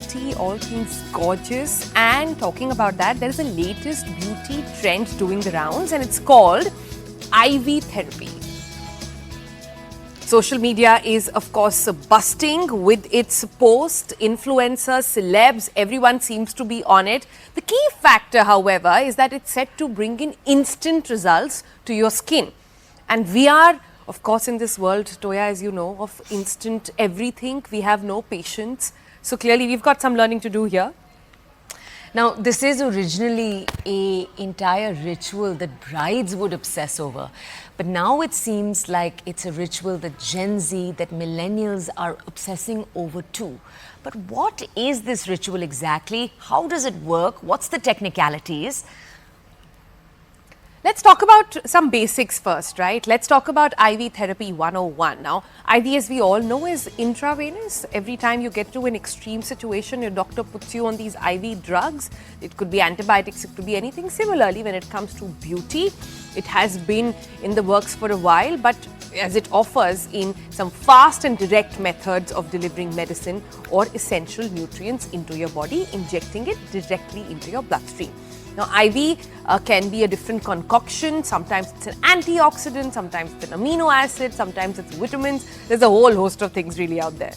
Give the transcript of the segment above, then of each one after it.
beauty, all things gorgeous. And talking about that, there is a latest beauty trend doing the rounds, and it's called IV therapy. Social media is, of course, busting with its posts. Influencers, celebs, everyone seems to be on it. The key factor, however, is that it's set to bring in instant results to your skin. And we are, of course, in this world, Toya, as you know, of instant everything. We have no patience. So clearly, we've got some learning to do here. Now, this is originally an entire ritual that brides would obsess over. But now it seems like it's a ritual that Gen Z, that millennials are obsessing over too. But what is this ritual exactly? How does it work? What's the technicalities? Let's talk about some basics first, right? Let's talk about IV therapy 101. Now, IV, as we all know, is intravenous. Every time you get to an extreme situation, your doctor puts you on these IV drugs. It could be antibiotics, it could be anything. Similarly, when it comes to beauty, it has been in the works for a while, but as it offers in some fast and direct methods of delivering medicine or essential nutrients into your body, injecting it directly into your bloodstream. Now, IV can be a different concoction. Sometimes it's an antioxidant, sometimes it's an amino acid, sometimes it's vitamins. There's a whole host of things really out there.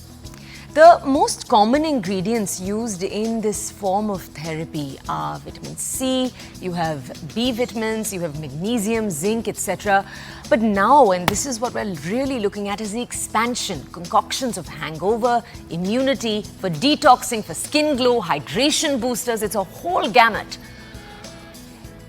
The most common ingredients used in this form of therapy are vitamin C, you have B vitamins, you have magnesium, zinc, etc. But now, and this is what we're really looking at, is the expansion, concoctions of hangover, immunity, for detoxing, for skin glow, hydration boosters. It's a whole gamut.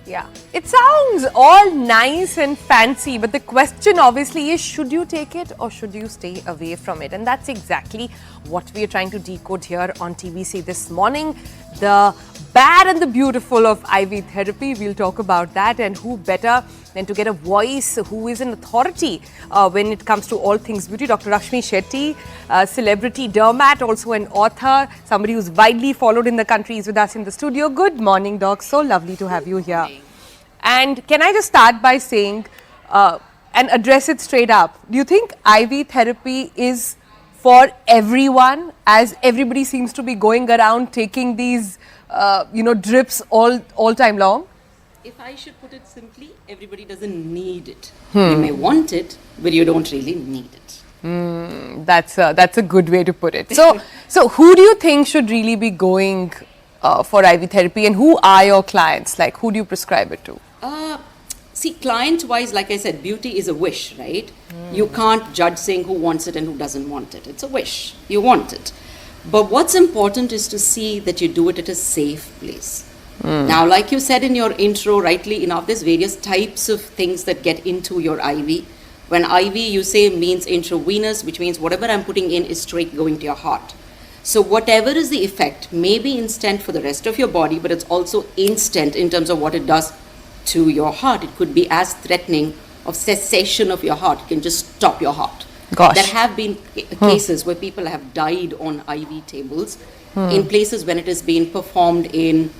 Yeah, it sounds all nice and fancy, but the question obviously is, should you take it or should you stay away from it? And that's exactly what we are trying to decode here on TVC this morning. The bad and the beautiful of IV therapy, we'll talk about that, and who better than to get a voice who is an authority when it comes to all things beauty. Dr. Rashmi Shetty, celebrity dermat, also an author, somebody who's widely followed in the country, is with us in the studio. Good morning, Doc. So lovely to have you here. And can I just start by saying and address it straight up? Do you think IV therapy is for everyone, as everybody seems to be going around taking these drips all time long? If I should put it simply, everybody doesn't need it. You may want it, but you don't really need it. That's a good way to put it. So who do you think should really be going for IV therapy, and who are your clients? Like, who do you prescribe it to? See, client-wise, like I said, beauty is a wish, right? You can't judge saying who wants it and who doesn't want it. It's a wish. You want it. But what's important is to see that you do it at a safe place. Now, like you said in your intro, rightly enough, there's various types of things that get into your IV. When IV, you say, means intravenous, which means whatever I'm putting in is straight going to your heart. So whatever is the effect may be instant for the rest of your body, but it's also instant in terms of what it does to your heart. It could be as threatening of cessation of your heart. It can just stop your heart. Gosh. There have been cases where people have died on IV tables in places when it has been performed in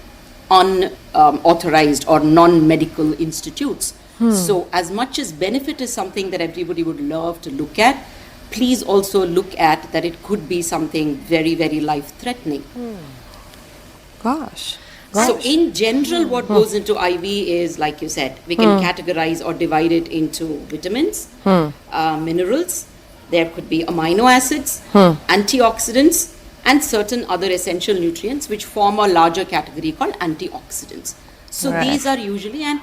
unauthorized or non-medical institutes. So as much as benefit is something that everybody would love to look at, please also look at that it could be something very, very life-threatening. Gosh. So in general, what goes into IV is, like you said, we can categorize or divide it into vitamins, minerals, there could be amino acids, antioxidants, and certain other essential nutrients which form a larger category called antioxidants. So these are usually, and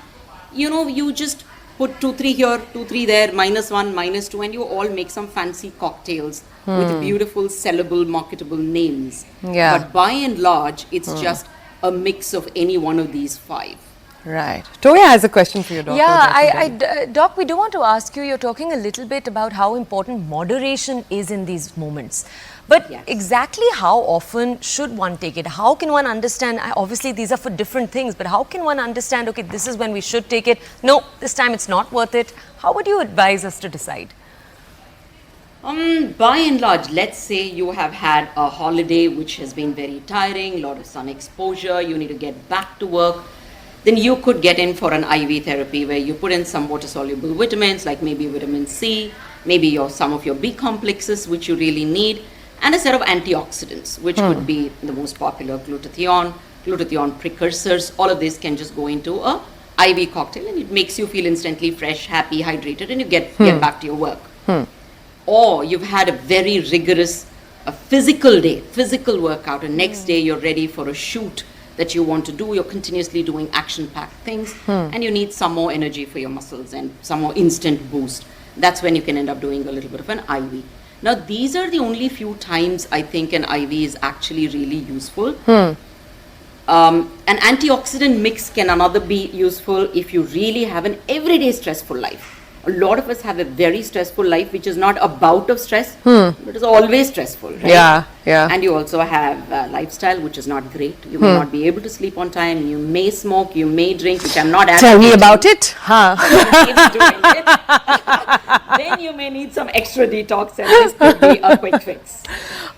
you just put 2-3 here, 2-3 there, -1, -2, and you all make some fancy cocktails with beautiful, sellable, marketable names. Yeah. But by and large, it's just a mix of any one of these 5. Right. Toya has a question for you, Doctor. Yeah, Doc, we do want to ask you, you're talking a little bit about how important moderation is in these moments. But Yes. exactly how often should one take it? How can one understand, obviously these are for different things, but how can one understand, okay, this is when we should take it, no, this time it's not worth it? How would you advise us to decide? By and large, let's say you have had a holiday which has been very tiring, a lot of sun exposure, you need to get back to work, then you could get in for an IV therapy where you put in some water-soluble vitamins like maybe vitamin C, maybe some of your B complexes which you really need, and a set of antioxidants, which could be the most popular glutathione precursors. All of this can just go into a IV cocktail, and it makes you feel instantly fresh, happy, hydrated, and you get back to your work. Or you've had a very rigorous physical day, physical workout, and next day you're ready for a shoot that you want to do. You're continuously doing action-packed things, and you need some more energy for your muscles and some more instant boost. That's when you can end up doing a little bit of an IV. Now, these are the only few times I think an IV is actually really useful. An antioxidant mix can another be useful if you really have an everyday stressful life. A lot of us have a very stressful life, which is not a bout of stress, but it's always stressful, right? Yeah. And you also have a lifestyle which is not great. You may not be able to sleep on time. You may smoke. You may drink, which I'm not Tell me about it. Then you may need some extra detox, and this could be a quick fix.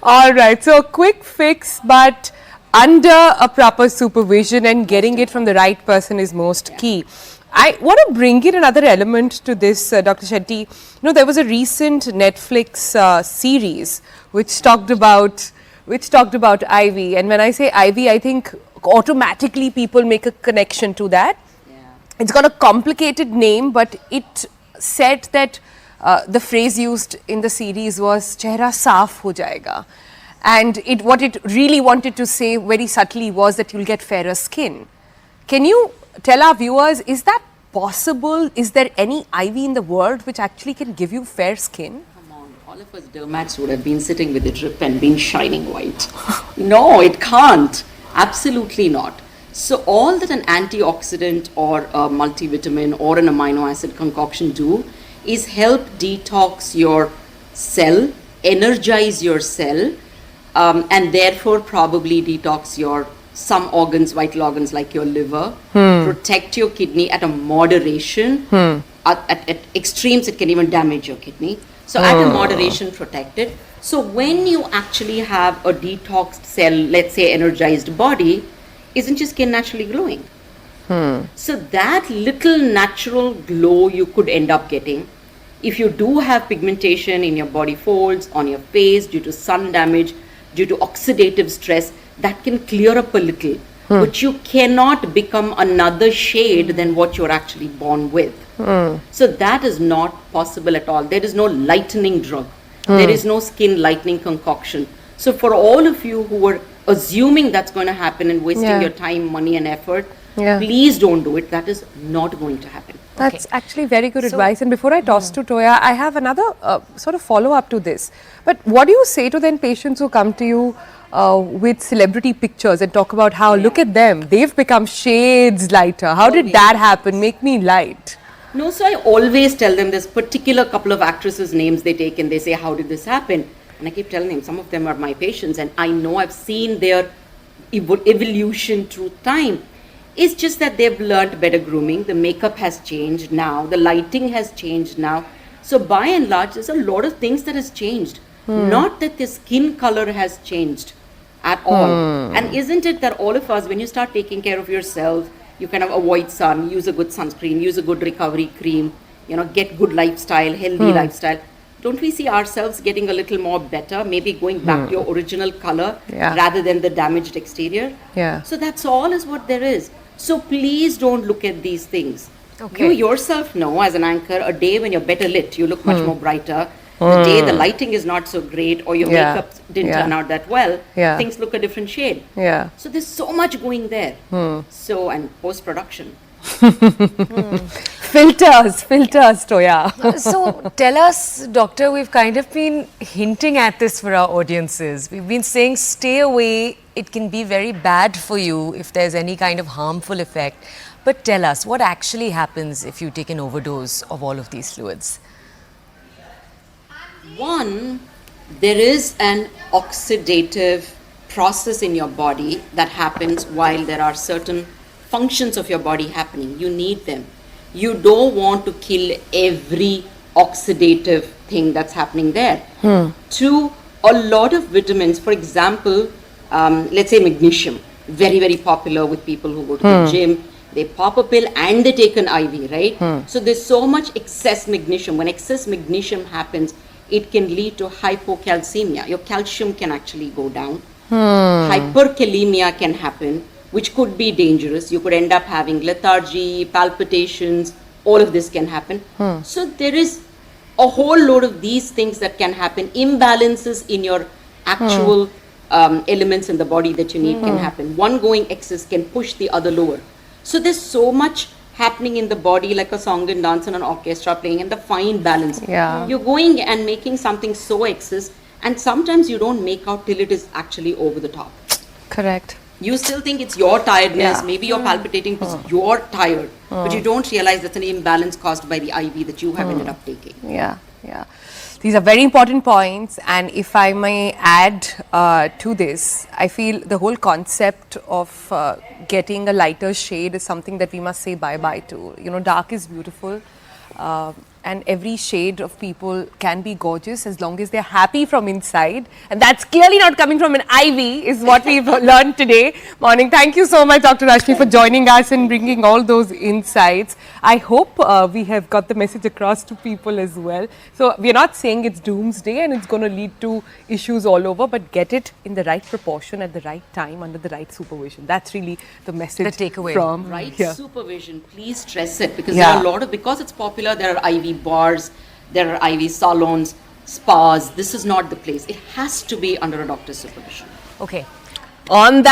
All right. So a quick fix, but under a proper supervision and getting it from the right person is most key. I want to bring in another element to this, Dr. Shetty. You know, there was a recent Netflix series which talked about IV, and when I say IV, I think automatically people make a connection to that. It's got a complicated name, but it said that the phrase used in the series was "chehra saaf ho jayega," and what it really wanted to say very subtly was that you'll get fairer skin. Can you tell our viewers, is that possible? Is there any IV in the world which actually can give you fair skin? Come on, all of us dermats would have been sitting with a drip and been shining white. No, it can't. Absolutely not. So all that an antioxidant or a multivitamin or an amino acid concoction do is help detox your cell, energize your cell, and therefore probably detox your some organs, vital organs like your liver, protect your kidney at a moderation. At extremes, it can even damage your kidney. So at a moderation, protect it. So when you actually have a detoxed cell, let's say energized body, isn't your skin naturally glowing? So that little natural glow you could end up getting. If you do have pigmentation in your body folds, on your face, due to sun damage, due to oxidative stress, that can clear up a little, but you cannot become another shade than what you're actually born with. So that is not possible at all. There is no lightening drug. There is no skin lightening concoction. So for all of you who are assuming that's going to happen and wasting your time, money and effort, please don't do it. That is not going to happen. That's actually very good advice. And before I toss to Toya, I have another sort of follow-up to this. But what do you say to then patients who come to you with celebrity pictures and talk about how, look at them, they've become shades lighter. How did that happen? Make me light. No, so I always tell them this particular couple of actresses' names they take and they say, how did this happen? And I keep telling them, some of them are my patients and I know I've seen their evolution through time. It's just that they've learned better grooming. The makeup has changed now. The lighting has changed now. So by and large, there's a lot of things that has changed. Not that the skin color has changed at all. And isn't it that all of us, when you start taking care of yourself, you kind of avoid sun, use a good sunscreen, use a good recovery cream, you know, get good lifestyle, healthy lifestyle. Don't we see ourselves getting a little more better, maybe going back to your original color rather than the damaged exterior? So that's all is what there is. So please don't look at these things. You yourself know as an anchor, a day when you're better lit, you look much more brighter. The day the lighting is not so great or your makeup didn't turn out that well, things look a different shade. So there's so much going there. So, and post-production. Filters, Toya. So tell us, doctor, we've kind of been hinting at this for our audiences. We've been saying stay away. It can be very bad for you if there's any kind of harmful effect. But tell us, what actually happens if you take an overdose of all of these fluids? One, there is an oxidative process in your body that happens while there are certain functions of your body happening. You need them. You don't want to kill every oxidative thing that's happening there. Two, a lot of vitamins, for example, let's say magnesium, very, very popular with people who go to the gym. They pop a pill and they take an IV, right? So there's so much excess magnesium. When excess magnesium happens, it can lead to hypocalcemia. Your calcium can actually go down. Hyperkalemia can happen, which could be dangerous. You could end up having lethargy, palpitations, all of this can happen. So there is a whole load of these things that can happen. Imbalances in your actual elements in the body that you need can happen. One going excess can push the other lower. So there's so much happening in the body, like a song and dance and an orchestra playing, and the fine balance. Yeah. You're going and making something so excess, and sometimes you don't make out till it is actually over the top. Correct. You still think it's your tiredness, Yeah. maybe you're palpitating because you're tired, but you don't realize that's an imbalance caused by the IV that you have ended up taking. Yeah, yeah. These are very important points, and if I may add to this, I feel the whole concept of getting a lighter shade is something that we must say bye-bye to. You know, dark is beautiful, and every shade of people can be gorgeous as long as they're happy from inside, and that's clearly not coming from an IV, is what we've learned today. Morning. Thank you so much, Dr. Rashmi, for joining us and bringing all those insights. I hope we have got the message across to people as well. So we're not saying it's doomsday and it's going to lead to issues all over, but get it in the right proportion at the right time under the right supervision. That's really the message. The takeaway. From Right here. supervision, please stress it, because Yeah. there are a lot of, because it's popular, there are IV bars, there are IV salons, spas. This is not the place. It has to be under a doctor's supervision. Okay. On that